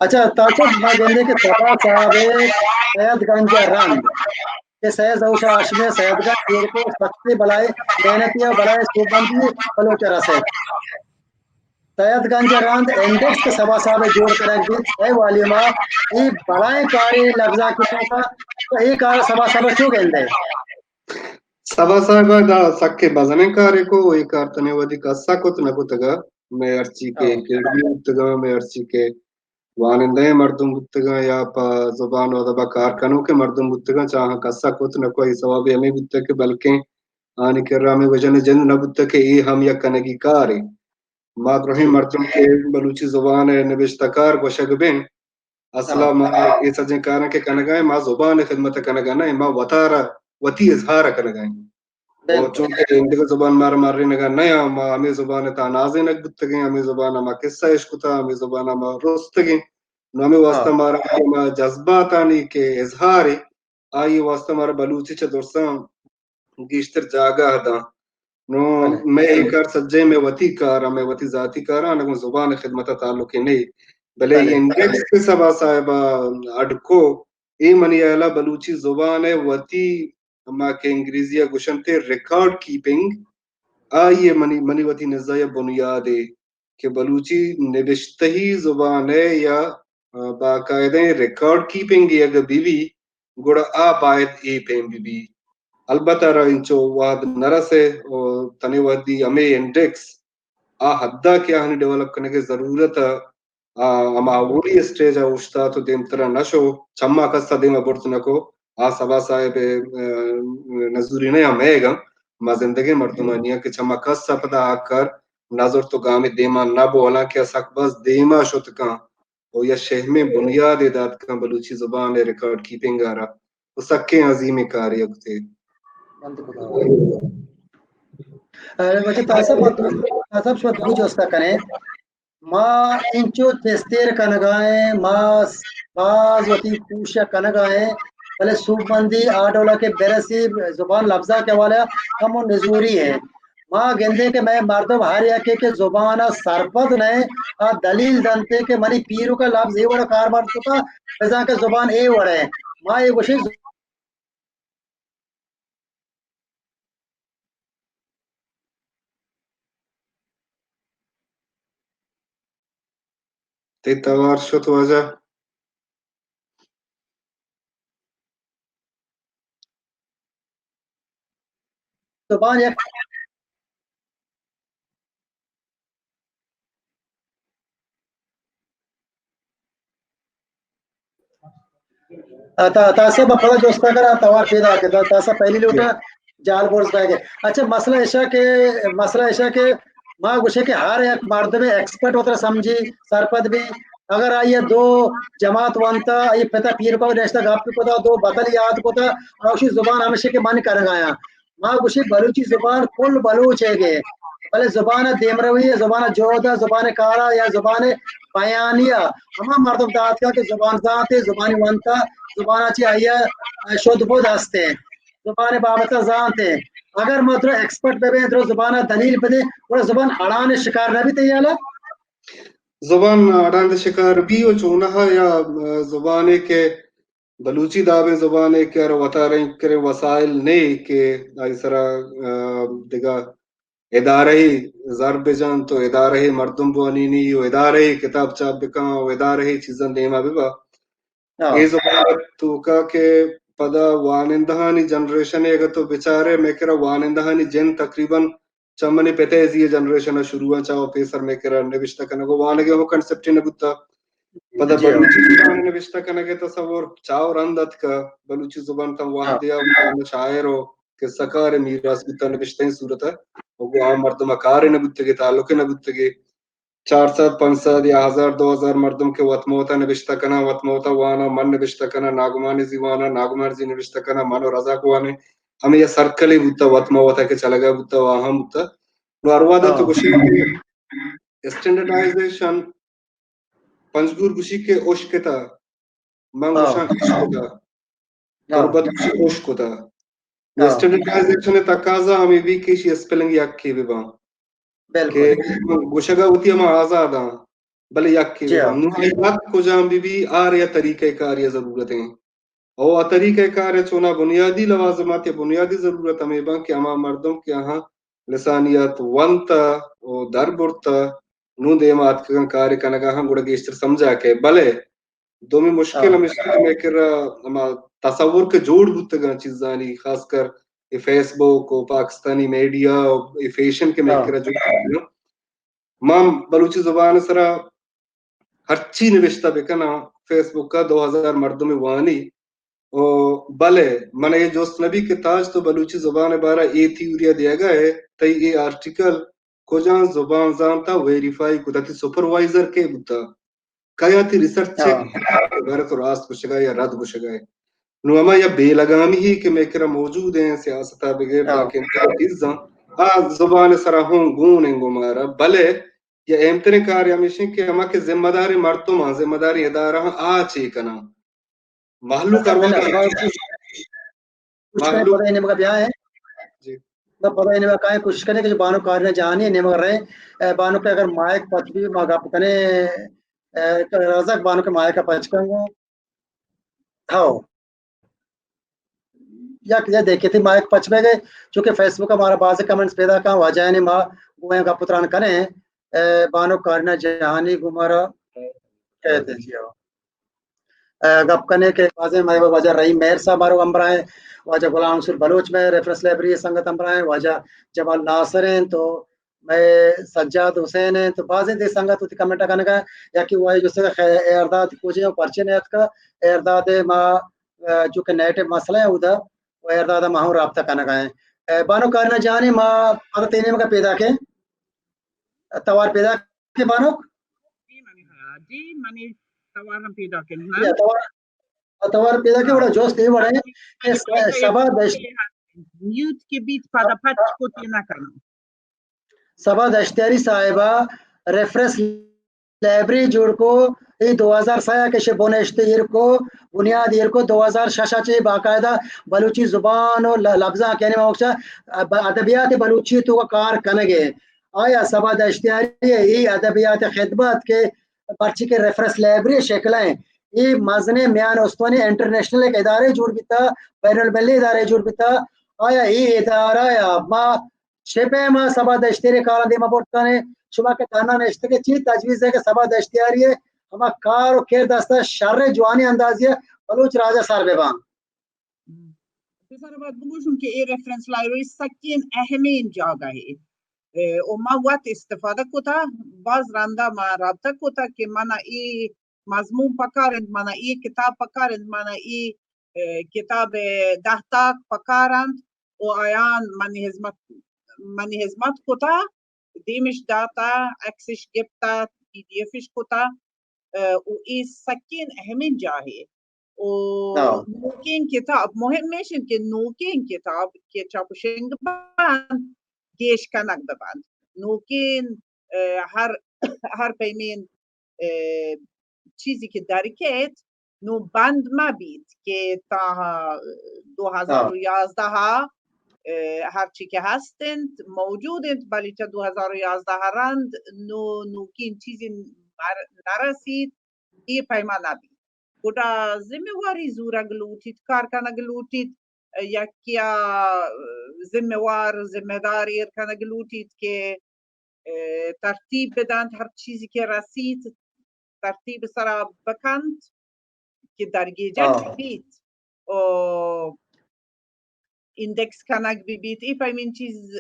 अच्छा तासब ma gende ke sabah sahabe sayad ganja rand ke sayad zawsha ashme sayad gan yer ko sakte balai mehnatiya balai subandi balocha raset sayad ganja rand index ke sabah sahabe jod कर रख दी है वालिमा ये बड़ाई कारी लफ्जा की का तो ये कार sabah sahabe क्यों गंदे Saba sahiba da sakke bazane kare ko e kartane wadi kassa kot na kutaga me archi ke kirdi utaga me archi ke waninde mardum utaga ya pa zuban oda ba karkanu ke mardum utaga chaha kassa kot na koi sawabi ame uttake balke ani kerra me wajane jend na uttake e ham ya kanagi kare madrohi mardum ke baluchi zuban e nibishtakar ko shagben asla ma e sajin karan ke kanagaye ma zuban khidmat kanagana ma watara wati izhara kanagaye और चूंकि indica जुबान मार मारी नगा नया मा हमें जुबान ता नाज़े नग बुत्तगे हमें जुबान मा किस्सा इश्क था हमें जुबान मा रोस्तगे हमें वास्ता मारा मा जज्बात आनी के इजहार आई वास्ता मारा बलूची च दोस्तां गिश्तर जागा हदा नो मैं एक कर सज्जे में वती कार मैं वती जाती कार अन जुबान खिदमत ताल्लुक नहीं भले ये इंडेक्स के सबा साहिबा अडको ए मनियाला बलूची जुबान है वती ما के انگریزی گوشن تے ریکارڈ کیپنگ آئیے منی وتی نزایہ بنیاد ہے کہ بلوچی نبشتہی زبان ہے یا باقاعدہ ریکارڈ کیپنگ ہے اگر بیوی گوڑا آ باید ای پیم بی البتہ را انچو واد نرسے اور تنی ودی ہمیں انڈیکس آ حدہ کیا ہنی ڈیولپ کرنے کی ضرورت اما اولی اسٹیج ہے اوشتا تو دیم طرح نشو چما کستا دیم برتنکو آ سبا صاحب نظوری نہیں ہم ہے گا ما زندگی مردمانیہ کہ چما کستا پدا آکر نظر تو گامی دیما نہ بولا کہ سک بس دیما شد کان او یا شہر میں بنیاد داد کان بلوچی زبان ریکارڈ کیپنگ آرہا وہ سکے عظیم کاری اگتے वजह तासब शो दुगु जोस्ता कने ma incho tester kanagae mas baz wati kusha kanagae भले सूबबंदी आडोला के बेरसी जुबान लफ्जा के वाला हम नजूरी है माँ गेंदे के मैं मर्दम हर के जुबान सरपद ने आ दलील दंते के मनी पीरू का लफ्ज ये वड़ा कारबार चुका रजा के जुबान ए वड़े माँ ये गुशी تے توار شد وجہ जुबान एक तासा बपड़ा जोस्ता करा तवार पैदा के तासा पहली लूटा जाल बोर्स बैगे अच्छा मसला ऐसा के माँ गुस्से के हर एक मर्द में एक्सपर्ट होता समझी सरपद भी अगर आइए दो जमात वंता ये पता पीर को नेशनल गाप को था दो बतल याद को था औशी जुबान हमेशा के मन कर गया माँ गुस्से बलूची जुबान कुल बलूच है गे भले जुबान देमरवी जुबान जोधा जुबान कारा या जुबान बयानिया हमा मर्दम दात का कि जुबान जाते जुबान वंता जुबानाची आया शोध बोध हस्ते जुबान बाबत जानते अगर मात्र एक्सपर्ट पे तो जुबान दलील पे वो जुबान अड़ान शिकार ना भी तैयार जुबान अड़ान शिकार भी हो चूना है या जुबान के बलूची दावे जुबान के और वतारे करे वसाइल ने के इसरा दिगा इदारे ही ज़रब जान तो इदारे ही मर्दम बुआनीनी यो इदारे ही किताब चाप बिका वो इदारे ही चीज़न देमा बिबा ये जुबान तो का के पदा वानिंदहानी जनरेशन है अगर तो बेचारे मैं कह रहा वानिंदहानी जन तकरीबन चमने पेते ये जनरेशन शुरू चाहो पेसर में कह रहा निविष्टा करने को वाने के वो कंसेप्ट ने बुता पदा बलूची जुबान निविष्टा करने के तस्वर चाव रंदत का बलूची जुबान तम वाह दिया शायर हो कि सकार मीरास बुता निविष्टा ही सूरत है वो आम मर्दम कार ने बुते के ताल्लुक ने बुते के 400-500 या 1000-2000 मर्दम के वतमोता निविष्टा कना वतमोता वाना मन निविष्टा कना नागमानी जीवाना नागमार जी निविष्टा कना मनो रजा को वाने हमें ये सर्कल ही बुता वतमोता के चला गया बुता वाहम बुता नो अरवादा तो गुशी स्टैंडर्डाइजेशन पंजगुर गुशी के ओश के था मंगुशा इश्क था तुरबत गुशी ओश को था स्टैंडर्डाइजेशन तकाजा हमें भी किसी स्पेलिंग याक की विवाह के गुशगा उती हम आजादा بلے یک جی ہاں نہایت کو جام بھی آر یا طریقہ کار یا ضرورتیں اور طریقہ کار ہے چونا بنیادی لوازمات یا بنیادی ضرورت ہمیں با کہ ہما مردم کے یہاں لسانیت ونتا اور در برتا نو دیمات کا کار کنگا ہم گڑا گیشتر سمجھا کے بلے دومی مشکل ہمیشہ میں کر ہما تصور کے جوڑ بھتے گا چیزانی خاص کر فیس بک اور پاکستانی میڈیا اور فیشن کے میں کر جو ماں بلوچی زبان سرا ہرچی نوشتہ بکنا فیس بک کا 2000 مردوں میں وانی بلے من یہ جوست نبی کے تاج تو بلوچی زبان بارہ اے تھیوریا دیا گیا ہے تی یہ آرٹیکل کو جان زبان زانتا ویریفائی کو تاتی سپروائزر کے بتا کیا تھی ریسرچ چیک غیرت و راست کو شگائے یا رد کو شگائے نو اما یا بے لگامی ہی کہ میں کرا موجود ہیں سیاستہ بغیر تاکہ انتظام زبان سرا ہوں گون انگو مارا بلے یا امتنے کار ہمیشہ کہ ہما کے ذمہ داری مردوں ماں ذمہ داری ادارہ آچے کنا محلو کروا پتہ ہی نہیں بیاہ ہے پتہ ہی نہیں کہیں کوشش کرنے کہ جو بانو کارنے جانی نہیں مگر رہے بانو کے اگر مائک پچ بھی مگا پکنے رزق بانو کے مائک کا پچ کروں ہاؤ یا کہ دیکھے تھی مائک پچ میں گئے چونکہ فیس بک ہمارا بعض کمنٹس پیدا کہاں واجہ نہیں ماں گوئیں گا پتران کریں بانو کارنے جہانی گمارا کہتے جی گپ کرنے کے واضح میں وجہ رہی مہر صاحب مارو امبر ہیں واجہ غلام منصور بلوچ میں ریفرنس لائبریری سنگت امبر ہیں واجہ جمال ناصر ہیں تو میں سجاد حسین ہیں تو بعض دے سنگت ہوتی کمنٹ کرنے کا یا کہ وہ جو سے ارداد کوجے اور پرچے نیت کا ارداد ماں جو کہ نیٹ مسئلہ ہے ادھر وہ ارداد ماہوں رابطہ کرنے کا ہے بانو کارنا جانی ماں پتہ تینے میں کا پیدا کے توار پیدا کے بانو جی منی توار ہم پیدا کے نا توار پیدا کے بڑا جوش نہیں بڑھے کہ سبا نیوز کے بیچ پادا پچ کو تینا کرنا سبا دشتیاری صاحبہ ریفرنس لائبریری جوڑ کو یہ 2006 کے شبونشت ایر کو بنیاد ایر کو 2006 چے باقاعدہ بلوچی زبان و لفظاں کہنے موقع ادبیات بلوچی تو کار کنگے آیا سبا دشتیاری یہ ادبیات خدمت کے پرچی کے ریفرنس لائبریری شکلیں یہ مزنے میان استوانی انٹرنیشنل ایک ادارے جوڑ بیتا بین المللی ادارے جوڑ بیتا آیا یہ ادارہ یا ما شپے ما سبا دشتیاری کارا دیما بورتانے شما کے تانا نشتے کے چیز تجویز ہے کہ سبا دشتیاری ہے ہما کار و کیر دستا شر جوانی اندازی ہے بلوچ راجہ سار بیبان بسر بات بلوشن کہ یہ ریفرنس لائبریری سکین اہمین جاگہ ہے اور ما وقت استفادہ کو تھا بعض راندہ ما رابطہ کو تھا کہ مانا ای مضمون پکارند مانا ای کتاب پکارند مانا ای کتاب دہتاک پکارند و آیان منی حزمت کو تھا دیمش داتا ایکسش گپتا پی ڈی ایفش کو تھا و ای سکین اہمین جاہے نوکین کتاب مهم میشن که نوکین کتاب که چاپشنگ بند گیش کنک ببند نوکین هر پیمین چیزی که درکت نو بند ما بید که تا 2011 هرچی که هستند موجودند ولی تا 2011 رند نوکین چیزی نرسید ای پیما نبید گوڑا ذمہ واری زورا گلوٹید کارکانا گلوٹید یا کیا ذمہ وار ذمہ دار ایرکانا گلوٹید کہ ترتیب بدند ہر چیزی کے رسید ترتیب سرا بکند کہ درگی جنگ بیت اندیکس کنک بیت ای پیمین چیز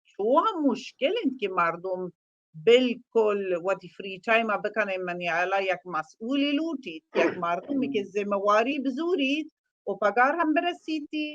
شو ہم مشکل ہیں کہ مردم بالکل وقتی فری ٹائم بکنه منی علا یک مسئولی لوٹید یک مردمی که زمواری بزورید و پگار هم برسیدی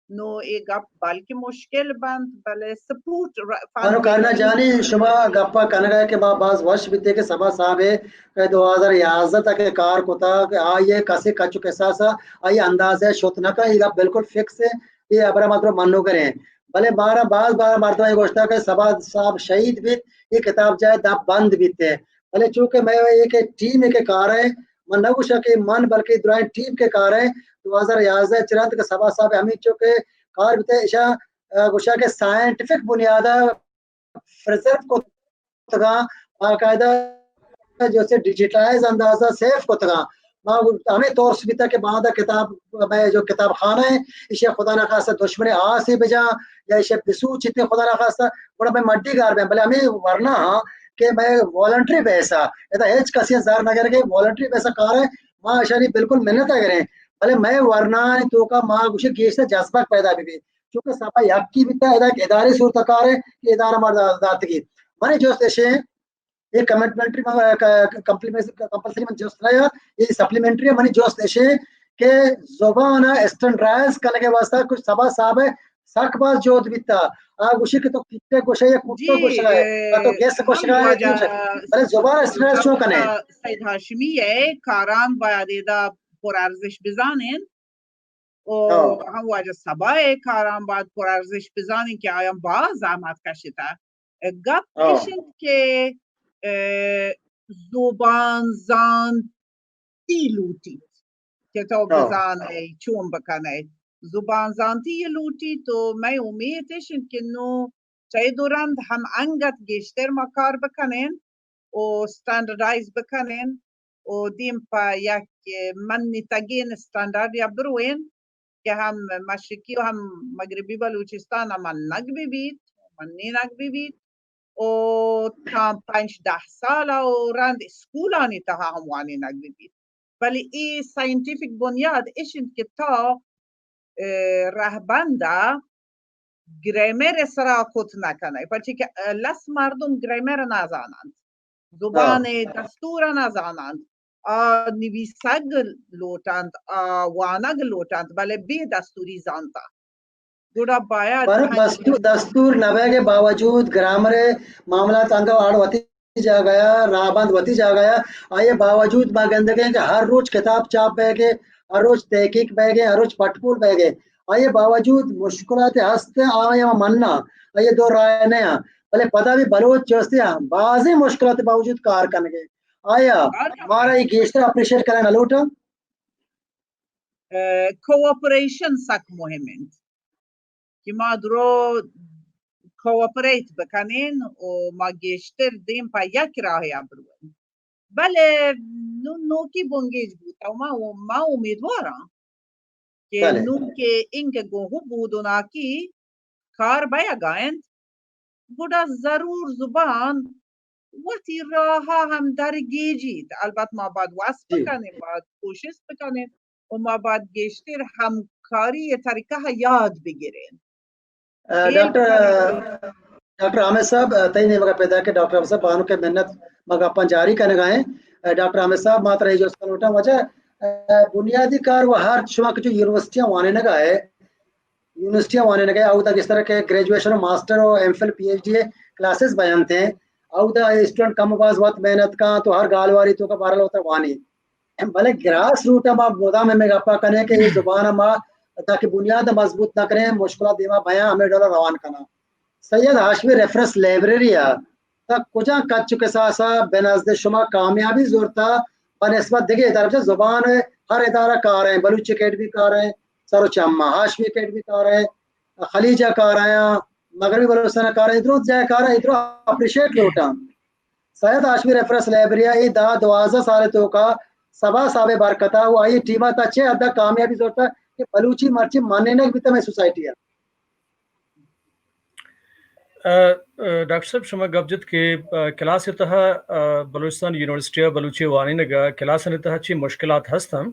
نو ایک گپ بلکہ مشکل بند بلے سپورٹ فانو کارنا جانی شما گپا کنگا کہ باز وش بیتے کہ سبا صاحب ہے کہ 2011 تک کار کو تھا کہ آئیے کسی کچو کے ساسا آئیے اندازہ شتنکا یہ گپ بالکل فکس ہے یہ ابرا مطلب منو کریں بلے بارہ بارہ مرتبہ یہ گوشتا کہ سبا صاحب شہید بھی یہ کتاب جائے دا بند بیتے بلے چونکہ میں ایک ٹیم کے کار ہے من نگوشا کہ من بلکہ درائن ٹیم کے کار ہے 2011 چرانت کے سبا صاحب ہمیں چونکہ کار بیتے اشاہ گوشا کہ سائنٹیفک بنیادہ فرزرف کو تگا باقاعدہ جو سے ڈیجیٹائز اندازہ سیف کو تگا ہمیں طور سبیتا کے بعد کتاب میں جو کتاب خانہ ہے اسے خدا نخواستہ دشمن آسی بجا یا اسے پسو چتنے خدا نخواستہ بڑا میں مڈی گار میں بلے ہمیں ورنہ کہ میں والنٹری پیسہ ایتا ہیچ کسی زار نگر کے والنٹری پیسہ کار ہے ماں اشاری بالکل محنت کریں بلے میں ورنہ تو کا ماں گوشے گیش سے جذبہ پیدا بھی چونکہ سبا یک کی بیتا ادارے صورتکار ہے کہ ادارہ مردات کی مانے جو اسے یہ کمپلیمنٹری کمپلسری من جوست رہا یہ سپلیمنٹری منی جوست ایشے کہ زبان اسٹنڈرائز کرنے کے واسطہ کچھ سبا صاحب سک باز جوت بیتا گوشی کہ تو کتے گوشے یا کتے گوشے گئے تو گیس گوشے گئے بلے زبان اسٹنڈرائز چون کنے سید هاشمیه کاران باید ایدا پرارزش بزانین و هم واجه سبای کاران باید پرارزش بزانین که آیان باز زحمت کشیده گپ ایشند که زبان زانتی لوٹی که تو بزانه چون بکنه زبان زانتی لوٹی تو میں امیدشند که نو چای دورند هم انگت گشتر ما کار بکنین و استاندردایز بکنین و دیم پا یک منی تگین استاندارد یا بروین که هم مشرقی و هم مغربی بلوچستان هم نگبی بید منی نگبی بید و تا 5-10 سال و رند اسکولانی تا هموانی نگبی بید ولی ای ساینتیفیک بنیاد ایشند که تا رهبنده گرامر سرا کت نکنه پرچه که لس مردم گرامر نزانند زبان دستور نزانند نویسگ لوٹند وانگ لوٹند بلے بے دستوری زانتا گوڑا باید دستور نبے کے باوجود گرامر معاملات انگا آڑ وطی جا گیا رابند وطی جا گیا آئے باوجود با گندگیں کہ ہر روز کتاب چاپ بے گے ہر روز تحقیق بے گے ہر روز پٹپول بے گے آئے باوجود مشکلات ہستے آئے مننا آئے دو رائے نیا بلے پتہ بھی بلوچ جوستے ہیں بعضی مشکلات باوجود کار کرنگے آیا ہمارا یہ گیشتر اپریشیٹ کریں نلوٹا کوآپریشن سک مهمند که ما درو کوآپریت بکنین و ما گیشتر دیم پا یک راهی بروین بله نو کی بونگیج بودا و ما امیدوارم که نو که اینکه گوهو بودونا کی کار بایا گایند بودا ضرور زبان وقتی راها هم درگیجید البته ما باید واسط بکنیم باید کوشش بکنیم و ما باید گشتر همکاری طریقه ها یاد بگیریم ڈاکٹر عامر صاحب تئی نے مگا پیدا کہ ڈاکٹر عامر صاحب بانو کے محنت مگا اپن جاری کرنے گئے ڈاکٹر عامر صاحب مات رہی جو اس کا لوٹا وجہ بنیادی کار وہ ہر شما کے جو یونیورسٹیاں وانے نگا ہے یونیورسٹیاں وانے نگا ہے او تک اس طرح کے گریجویشن ماسٹر اور M Phil P H D classes بیان تھے او دا اسٹوڈنٹ کم باز وقت محنت کا تو ہر گالواری تو کا بارل ہوتا وانی بھلے گراس روٹ ما مودا میں گپا کرنے کہ یہ زبان ما تاکہ بنیاد مضبوط نہ کریں مشکلات دیما بیاں ہمیں ڈالر روان کرنا سید ہاشمی ریفرنس لائبریری تک کجا کچ کے ساسا بنزد شما کامیابی زورتا بنسبت دیکھے ادارہ سے زبان ہر ادارہ کار ہیں بلوچ اکیڈمی کار ہیں سرو چما ہاشمی اکیڈمی کار ہیں خلیجہ کار ہیں مغربی بلوچستان کار ہیں ادھر جائے کار ہیں ادھر اپریشیٹ لوٹا سید ہاشمی ریفرنس لائبریری دا 12 سال تو کا سبا صاحب برکتا وہ آئی ٹیمہ تا چھے ادھا کامیابی زورتا کہ بلوچی مرچی ماننے نہ بھی تمہیں سوسائٹی ہے ڈاکٹر صاحب شما گبجت کے کلاس تہا بلوچستان یونیورسٹی بلوچی وانی نگا کلاس تہا چی مشکلات ہستم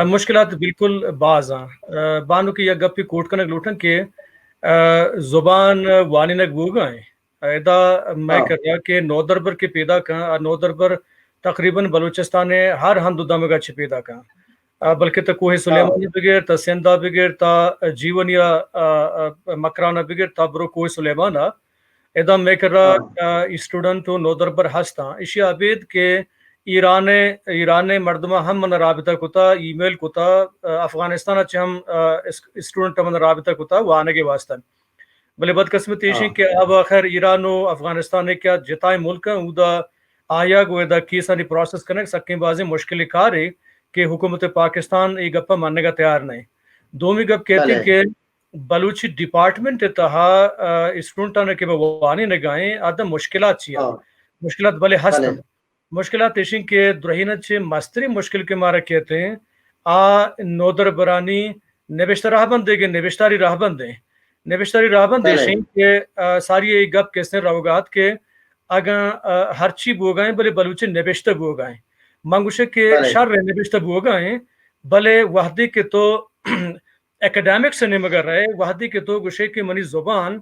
مشکلات بالکل بعض ہیں بانو کی یا گپی کوٹ کنگ لوٹن کے زبان وانی نگ وہ گئے ادا میں کر رہا کہ نودربر کے پیدا کا نودربر تقریباً بلوچستان ہر ہم دمگا چھ پیدا کا بلکہ تا کوہ سلیمان بغیر تا سندہ بغیر تا جیونیا مکرانہ بغیر تا برو کوہ سلیمان ادا میں کر رہا اسٹوڈنٹ نودربر ہستا اشیا عبید کے ایران مردمہ ہم من رابطہ کتا ای میل کتا افغانستان اچھے ہم اسٹوڈنٹ من رابطہ کتا وہ آنے کے واسطہ بلے بدقسمتی ایشی کہ اب خیر ایران و افغانستان کیا جتائے ملک ہیں ادا آیا گو ادا کی سانی پروسیس کرنے سکیں بازی مشکل کار ہے کہ حکومت پاکستان یہ گپا ماننے کا تیار نہیں دومی گپ کہتے ہیں کہ بلوچی ڈپارٹمنٹ تہا اسٹوڈنٹاں کے وانی نگائیں آدم مشکلات چیا मुश्किलात भले हस्तम मुश्किलात इशिं के द्रहिनचे मस्तरी मुश्किल के मारे कहते हैं आ नोदर बरानी नबिश्ता राहबंद देगे नबिश्तारी राहबंद दे नबिश्तारी राहबंद देशिं के सारी ये गप कैसे रवगात के अगर हरची बोगाएं भले बलूचे नबिश्ता बोगाएं मंगुशे के शर नबिश्ता बोगाएं भले वहदी के तो एकेडमिक से मगर रहे वहदी के तो गुशे के मनी जुबान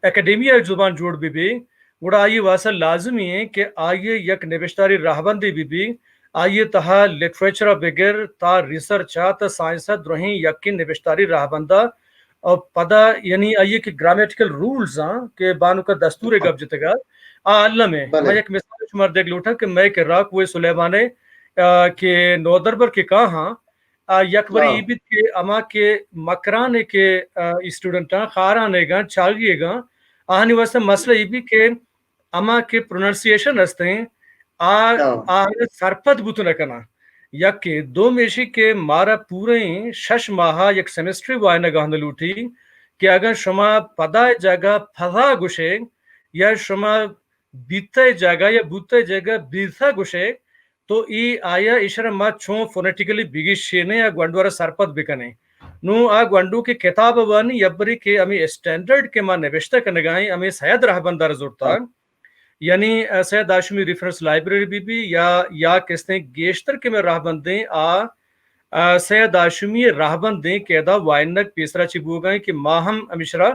एकेडमिया जुबान जोड़ भी उड़ा आइए वासल लाजमी है कि आइए यक नबिश्तारी राहबंदी भी आइए तहा लिटरेचर बगैर ता रिसर्च ता साइंस द्रोही यकीन नबिश्तारी राहबंदा और पदा यानी आइए कि ग्रामेटिकल रूल्स के बानु का दस्तूर गब जतगा अल्लाह में मैं एक मिसाल शुमार देख लूटा कि मैं के राक वो सुलेमाने के नोदरबर के कहा यकबरी इबित के अमा के मकराने के स्टूडेंट खाराने गा चागिएगा आहनी वास्ते मसला इबी के अमा के प्रोनाउंसिएशन हस्ते आ सरपद बुतु न कना यके दो मेशी के मारा पूरे शश माह एक सेमेस्ट्री वायना गाहन लूटी कि अगर शमा पदा जगह फजा गुशे या शमा बीते जगह या बूते जगह बीसा गुशे तो ई आया इशरा मा छो फोनेटिकली बिगिशेने या ग्वंडवारा सरपद बिकने नु आ ग्वंडू के किताब वन यबरी के अमी स्टैंडर्ड के मा नवेश्ता कनगाई अमी सैयद रहबंदार जुरता यानी सैयद हाशमी रेफरेंस लाइब्रेरी भी या किसने गेश्तर के में रहबंदे सैयद हाशमी रहबंदे केदा वाइनक पीसरा चिबू गए कि माहम अमिशरा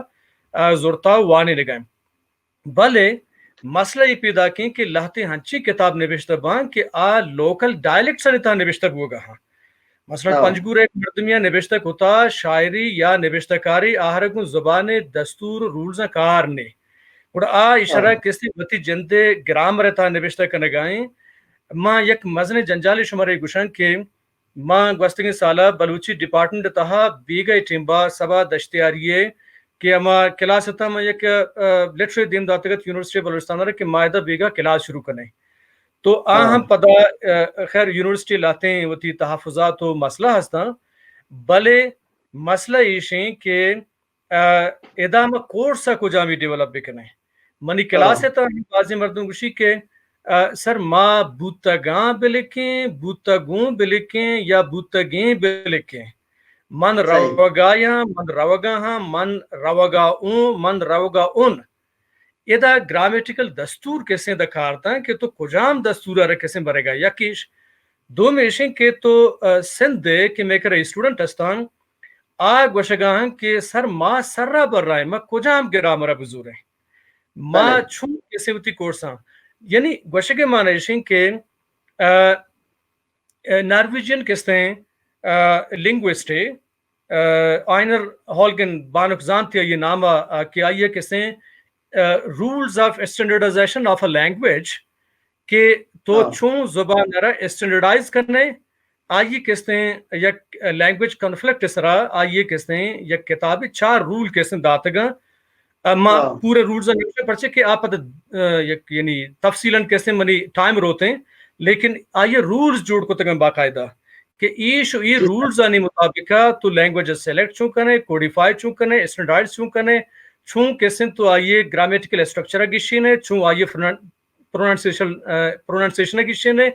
जुरता वाने लगाए भले मसला ये पैदा की कि लहते हंची किताब निविश्ता बां कि आ लोकल डायलेक्ट सनिता निविश्ता होगा हाँ मसलन पंजगुर एक मर्दमिया निविश्ता होता शायरी या निविश्तकारी आहरगु जुबान दस्तूर रूल्स कार ने और आ इशारा किसी बती जंदे ग्राम रहता निविश्ता कनगाएं मां यक मजने जंजाली शुमारे गुशन के मां गस्तगी साला बलूची डिपार्टमेंट तहा बीगा टिम्बा सबा दश्तियारिये कि अमा क्लास था मैं एक लिटरेरी दिन दातगत यूनिवर्सिटी बलूचिस्तान के मायदा बीगा क्लास शुरू करने तो हम पता खैर यूनिवर्सिटी लाते हैं वती तहफ़ुज़ात तो मसला हस्ता भले मसला ये के इदाम कोर्स को जामी डेवलप भी करने मनी क्लास है तो बाजी मर्दों गुशी के सर माँ बूतगा बिलिकें बूतगों बिलिकें या बूतगें बिलिकें मन रवगाया मन रवगा मन रवगा उन इदा ग्रामेटिकल दस्तूर कैसे दखारता है कि तो कुजाम दस्तूर अरे कैसे बरेगा यकीश दो मेशें के तो सिंध दे कि मैं करे स्टूडेंट हस्तान आग वशगाह के सर माँ सर्रा बर रहा है मैं कुजाम ग्रामर बुजुर है माँ छू कैसे होती कोर्सा यानी वशगे मानेशिंग के नॉर्वेजियन किसते लिंग्विस्ट आइनर हॉलगन बानुक जानते ये नाम कि आइए किसने rules of standardisation of a language के तो छू जुबान नरा स्टैंडर्डाइज करने आइए किसने या लैंग्वेज कॉन्फ्लिक्ट इसरा आइए किसने या किताबी 4 रूल किसने दातगा मां पूरे रूल्स निकले पर्चे के आप यानी तफसीलन कैसे मनी टाइम रोते हैं लेकिन आइए रूल्स जोड़ को तक बाकायदा कि ये रूल्स आने मुताबिक तो लैंग्वेज सेलेक्ट छू कने कोडिफाई छू कने स्टैंडर्डाइज छू कने छू कैसे तो आइए ग्रामेटिकल स्ट्रक्चर की ने छू आइए प्रोनाउंसिएशन की ने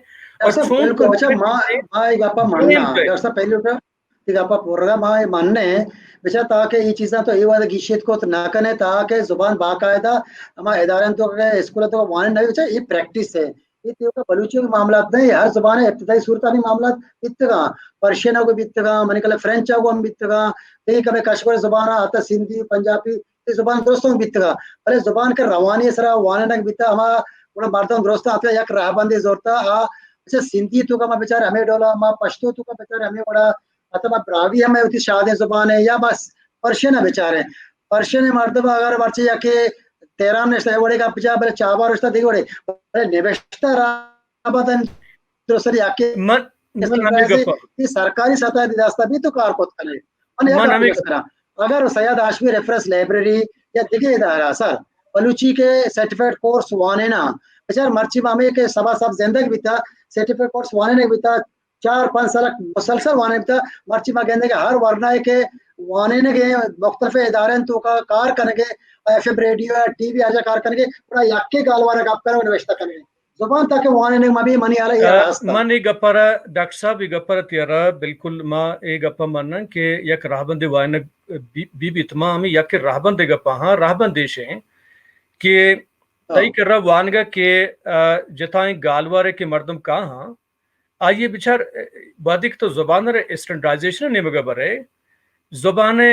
और छू बिल्कुल बच्चा मां एक आपा मानना ऐसा पहले उठा ठीक आपा पूरा मां मानने बेचा ताकि ये चीज़ें तो ये वाला गिशियत को तो ना कने ताकि जुबान बाकायदा हमारे इदारे तो स्कूल तो वाने नहीं बच्चा ये प्रैक्टिस है ये तो बलूचियों के मामलात नहीं हर जुबान है इब्तिदाई सूरतानी मामलात इत्तगा पर्शियन को बित्तगा मने कल फ्रेंच को हम बित्तगा ये कभी कश्मीर जुबान आता सिंधी पंजाबी ये जुबान दोस्तों बित्तगा पहले जुबान का रवानी सरा वाने ना बित्ता हमारा उन्हें मारता दोस्तों आते एक राहबंदी जोरता अच्छा सिंधी तो का बेचारे हमें डोला माँ पश्तो तो का बेचारे हमें बड़ा अथवा ब्रावी हमें उतनी शादी जुबान है या बस पर्शियन है बेचारे पर्शियन मर्दबा अगर बच्चे जाके 13 ने बड़े का पिछा बड़े चाबा रिश्ता दिखे बड़े बड़े निवेशता राबतन दूसरी आके ये सरकारी सतह दिदास्ता भी तो कार को करे अगर सैयद हाशमी रेफरेंस लाइब्रेरी या दिखे इदारा सर बलूची के सर्टिफिकेट कोर्स वाने ना बेचार मर्ची मामे के सबा सब जिंदगी बिता सर्टिफिकेट कोर्स वाने ने बिता 4-5 साल मुसलसल वाने था मर्ची मा कहने के हर वरना है के वाने ने के मुख्तलिफ इदारे तो का कार करने के एफएम रेडियो टीवी आजा कार करने के पूरा यक्के गालवाना का कर निवेशता करने जुबान ताके वाने ने मबी मनी आला या हस्ता मन ई गप्परा डॉक्टर साहब ई गप्परा तियारा बिल्कुल मा ए गप्पा मनन के यक राहबंदे वायन बी तमाम यक राहबंदे गप्पा हां राहबंदे शे के तई कर रहा वानगा के जताएं गालवारे के मर्दम का हां आइए बिचार बादिक तो जुबान रे स्टैंडर्डाइजेशन ने मगा बरे जुबान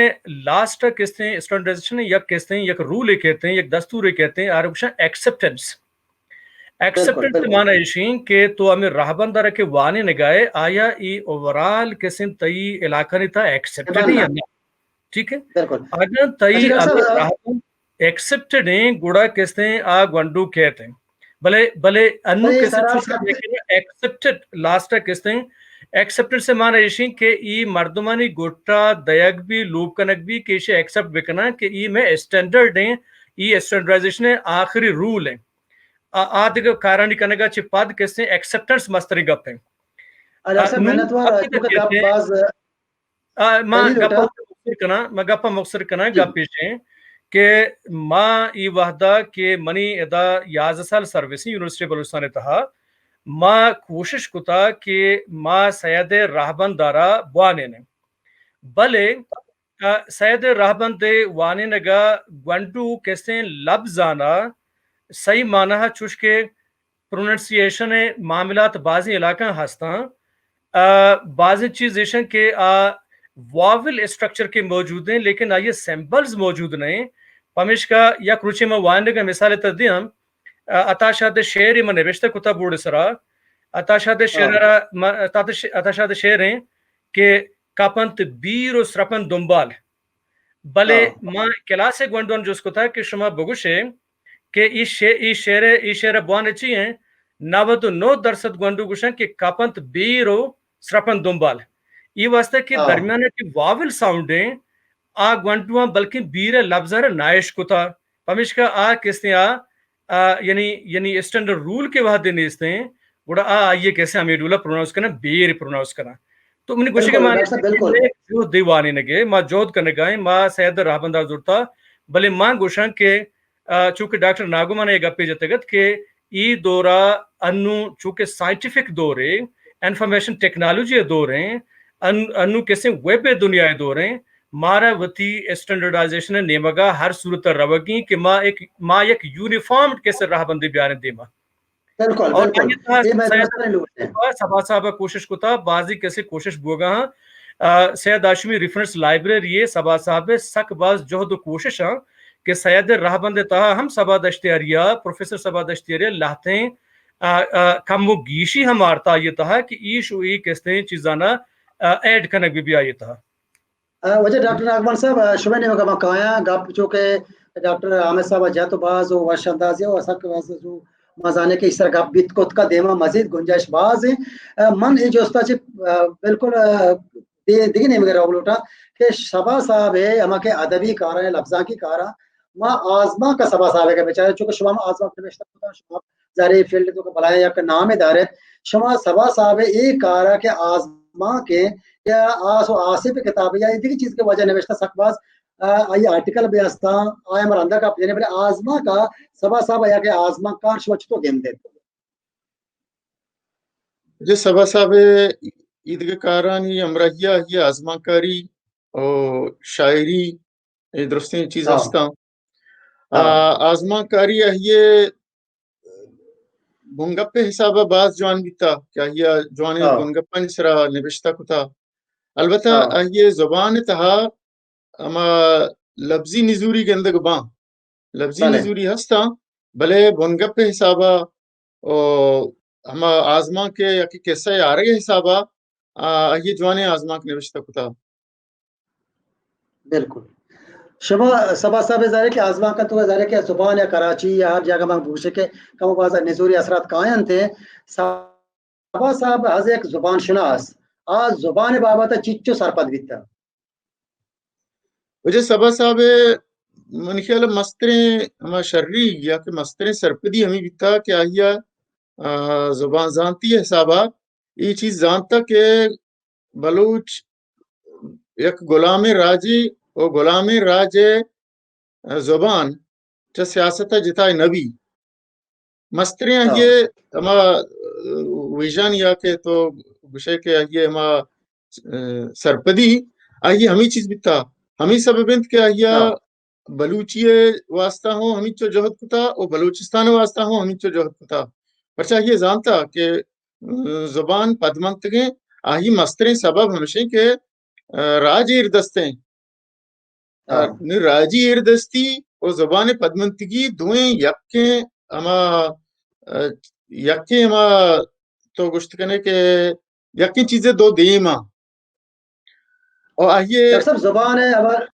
लास्ट किसते स्टैंडर्डाइजेशन या किसते एक रूल कहते हैं एक दस्तूर कहते हैं आरक्षण एक्सेप्टेंस एक्सेप्टेंस के माना इशिं के तो हमें राहबंदा के वाने निगाए आया ई ओवरऑल किस्म तई इलाका ने था एक्सेप्टेड ही है ठीक है अगर तई हमें राहबंद एक्सेप्टेड है गुड़ा किसते आ गंडू कहते हैं भले भले अनु किस्म एक्सेप्टेड लास्ट किसते एक्सेप्टेड से माना इशिं के ई मर्दमानी गुट्टा दयग भी लूप कनक भी केशे एक्सेप्ट बिकना के ई में स्टैंडर्ड है ई स्टैंडर्डाइजेशन है आखिरी रूल है आदिग कारण कनगा ची पद किसने एक्सेप्टेंस मस्तरी गप है मैं गप्पा मुक्सर कना गप पेशे के मां ई वहदा के मनी एदा 11 साल सर्विस यूनिवर्सिटी बलूचिस्तान तहा मां कोशिश कुता के मां सैयद राहबंद दारा वाने ने भले सैयद राहबंद दे वाने नगा गंडू किसने लफ्जाना सही माना है चुश के प्रोनाउंसिएशन है मामलात बाजी इलाका हस्ता बाजी चीजेशन के वावल स्ट्रक्चर के मौजूद हैं लेकिन आइए सैंपल्स मौजूद नहीं पमिश का या क्रुचि में वांडे का मिसाल तदियम अताशाद शेर मन निवेशता कुता बोर्ड सरा अताशाद शेरा अताशाद शेर हैं के कापंत बीरो स्रपन दुंबाल भले मां क्लास गंडोन जो था कि शुमा बगुशे के ई शेर बुआन अच्छी हैं 99% गंडू गुशन के कापंत बीरो स्रपन दुंबाल ये वास्ते के दरमियान की वावल साउंड है आ गंडुआ बल्कि बीरे लफ्ज़र नाइश कुता पमिश का आ किसने यानी स्टैंडर्ड रूल के वादे नहीं इसने बड़ा आइए कैसे हमें डूला प्रोनाउंस करना बीर प्रोनाउंस करना तो मैंने कुछ के माने जो दीवानी नगे मां जोध करने गए मां सैयद राहबंदा जुड़ता भले मां गुशन के चूंकि डॉक्टर नागुमा ने गप्पे जतगत के ई दौरा अनु चूंकि साइंटिफिक दौरे इंफॉर्मेशन टेक्नोलॉजी दौरे अनु कैसे वेब दुनिया दौरे मारा वती स्टैंडर्डाइजेशन नेमगा हर सूरत रवगी कि मां एक यूनिफॉर्म कैसे राहबंदी बयान देमा सभा साहब कोशिश कुता बाजी कैसे कोशिश बोगा सैयद हाशमी रेफरेंस लाइब्रेरी ये सभा साहब सक बाज जोहद कोशिश कि सैयद राहबंद तहा हम सबा दश्तियारिया प्रोफेसर सबा दश्तियारिया लाते कम वो गीशी हम आरता ये तहा कि ईश ई किस्ते चीजाना ऐड कनक भी आये तहा वजह डॉक्टर नागमान साहब शुभ ने मका मकाया गप जो के डॉक्टर आमिर साहब जातबाज और वशंदाजी और सक जो मजाने के इस तरह गप बीत कोत का देमा मजीद गुंजाइश बाज है मन ये जो ची बिल्कुल दिगी नहीं मगर उलटा के शबा साहब है हमारे अदबी कारा है लफ्जा की कारा मां आजमा का सबा साहब है बेचारे चूंकि शुमा आजमा निवेशता होता शुमा जारी फील्ड तो बलाया या का नाम है दारे शुमा सबा साहब है एक कारा के आजमा के या आसो आसिफ किताब या इतनी चीज के वजह निवेशता सकबाज आई आर्टिकल भी हस्ता आया मरंदा का अपने बड़े आजमा का सबा साहब या के आजमा कार शवच तो गेम दे जे सबा साहब ईद के कारण ये अमरहिया ये आजमाकारी और शायरी दुरुस्ती चीज हस्ता आजमाकारी ये बुंगप्पे हिसाब बाज जवान बीता क्या ये जवान बुंगप्पन सरा निवेशता कुता अलबत्ता ये जुबान तहा अमा लफ्जी निजूरी के अंदर बा लफ्जी निजूरी हस्ता भले बुंगप्पे हिसाबा और हम आजमा के या कि कैसा आ रहे हिसाबा ये जवाने आजमा के निवेशता कुता बिल्कुल शबा सबा साहब ज़ाहिर कि आजमा का तो ज़ाहिर कि जुबान या कराची या हर जगह में पूछे के कम बाज़ निजूरी असरात कायन थे सबा साहब हज एक जुबान शनास आज जुबान बाबत चिच्चो सरपद बीता वजह सबा साहब मन ख्याल मस्तरे हम शर्री या कि मस्तरे सरपदी हमें बीता क्या हिया जुबान जानती है हिसाबा ये चीज जानता कि बलूच एक गुलाम राजी और गुलाम राजे जुबान च सियासत जिताय नबी मस्तरे ये अमा विजन या के तो विषय के ये अमा सरपदी आइए हमी चीज बिता हमी सब बिंद के आइया बलूचिये वास्ता हो हमी चो जोहद कुता और बलूचिस्तान वास्ता हो हमी चो जोहद कुता पर चाहिए जानता कि जुबान पदमंतगे आही मस्तरे सबब हमेशा के राजी इर्दस्ते राजी इर्दस्ती और जुबान पदमंतगी दुएं यक्के अमा यक्के अमा तो गुश्त करने के यक्की चीजें दो देमा और आइए सब जुबान है अब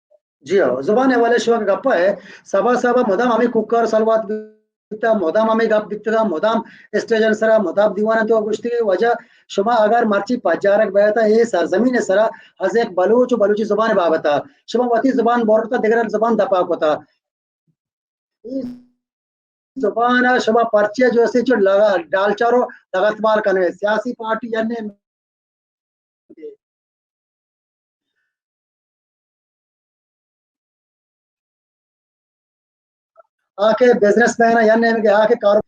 जी हाँ जुबान है वाले शो का गप्पा है सबा सबा मुदाम हमें कुकर सलवात बिता मुदाम हमें गप बिता मुदाम स्टेजन सरा मुदाब दीवाना तो गुश्ती की वजह शुमा अगर मर्ची पजारक बैठा ये सरजमीन है सरा हज एक बलूच बलूची जुबान बाबता शुमा वती जुबान बोरता दिगर जुबान दपा कोता जुबान शुमा पर्चे जो से जो लगा डालचारो लगातमाल कने सियासी पार्टी यानी आके बिजनेसमैन यानी के आके कार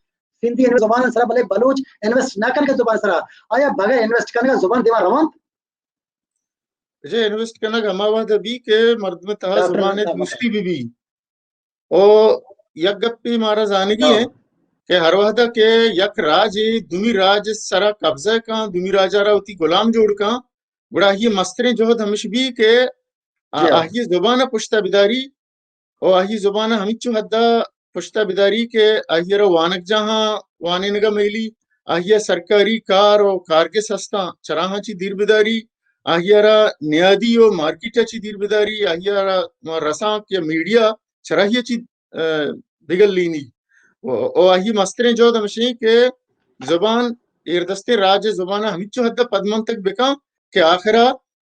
सिंधी जुबान सरा भले बलूच इन्वेस्ट ना करके जुबान सरा आया भगे इन्वेस्ट करने का जुबान दिमाग रवान जे इन्वेस्ट करना गमावा दबी के मर्द में तहा जुबान है दूसरी बीबी ओ यक गप्पी मारा जानगी है कि हर वहदा के यक राज दुमी राज सरा कब्जा का दुमी राजा रा उती गुलाम जोड़ का गुड़ा ये मस्तरे जोहद हमेश भी के आही जुबान पुश्ता बिदारी और आही जुबान हमिचु हद्दा पुश्ता बिदारी के आहिरा वानक जहां वाने नगा मेली आहिया सरकारी कार और कार के सस्ता चराहा ची दीर बिदारी आहियारा न्यादी और मार्केट ची दीर बिदारी आहियारा रसा के मीडिया चराहिया ची बिगल लीनी और आही मस्तरे जो दमशी के जुबान इर्दस्ते राज जुबान हमिचु हद्दा पदमन तक बिका के आखिरा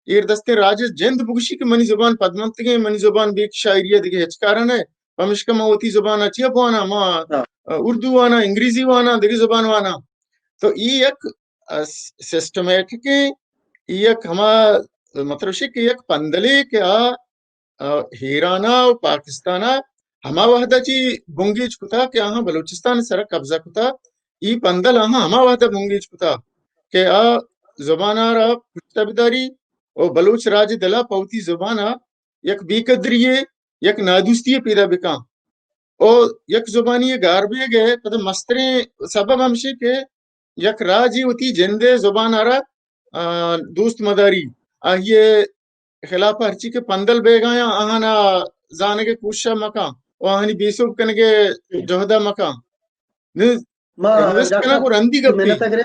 इर्दस्ते राज जिंद बुगशी के मनी जुबान पदमन तक मनी जुबान बेक शायरिया दिखे हचकारण है पमिश्का मावती जुबान अच्छी वाना मा उर्दू वाना अंग्रेजी वाना दिगे जुबान वाना तो ये एक सिस्टमेटिक ये एक हमा मतलब कि एक पंदले के हीराना और पाकिस्ताना हमा वहदाची बुंगीच कुता के आहा बलूचिस्तान सर कब्जा कुता ई पंदल आहा हमा वहदा बुंगीच कुता के जुबाना रा पुश्तबिदारी और बलूच राज दला पौती जुबाना एक बेकदरिये एक नादुस्ती पैदा बिका और एक जुबानी गारबे गए पता मस्तरे सबब हमशे के एक राजी होती जिंदे जुबान आरा दोस्त मदारी ये खिलाफ हरची के पंदल बेगाया आहाना जाने के कुशा मका वहानी बेसुब कन के जोहदा मका इन्वेस्ट करना को रंदी गप्पी